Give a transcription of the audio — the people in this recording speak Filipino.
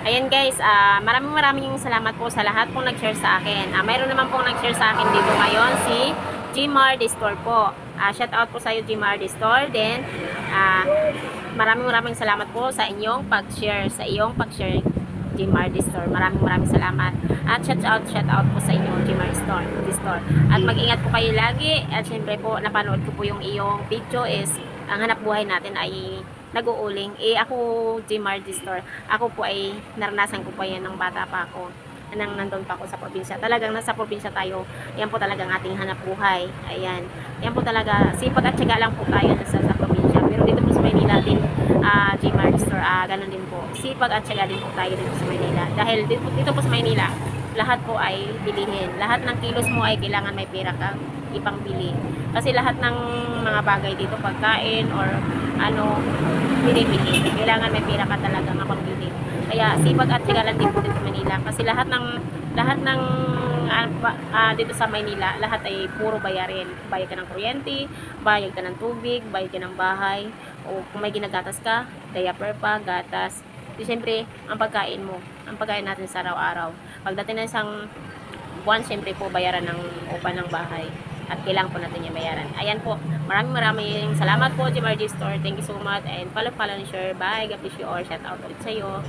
Ayan guys, maraming salamat po sa lahat pong nag-share sa akin. Mayroon naman pong nag-share sa akin dito ngayon si Gmar The Store po. Shout out po sa iyo Gmar The Store. Then, maraming salamat po sa inyong pag-share, Gmar The Store. Maraming salamat. At shout out po sa inyo Gmar The Store. At mag-ingat po kayo lagi. At syempre po, napanood ko po yung iyong video is ang hanap buhay natin ay nag-uuling. Ako, Gmar The Store, ako po ay naranasan ko po yan ng bata pa ako. Nandun pa ako sa probinsya. Talagang nasa probinsya tayo. Yan po talagang ating hanap buhay. Ayan. Yan po talaga. Sipag at syaga lang po tayo sa probinsya. Pero dito po sa Maynila din, Gmar The Store, ganun din po. Sipag at syaga din po tayo dito sa Maynila. Dahil dito po sa Maynila, lahat po ay bilihin. Lahat ng kilos mo ay kailangan may pera kang ipangbili. Kasi lahat ng mga bagay dito, pagkain or binibili. Kailangan may pera ka talaga nga pambili. Kaya sipag at tigalan din po dito sa Manila. Kasi lahat ng dito sa Maynila, lahat ay puro bayarin. Bayad ka ng kuryente, bayad ka ng tubig, bayad ka ng bahay, o kung may ginagatas ka, diaper pa, gatas. Siyempre, ang pagkain mo, ang pagkain natin sa araw-araw. Pagdating ng isang buwan, siyempre po, bayaran ng upa ng bahay. At kailangan po natin yung bayaran. Ayan po, maraming salamat po, Gmar The Store. Thank you so much. And follow and share. Bye. God bless you all. Shout out ulit sa iyo.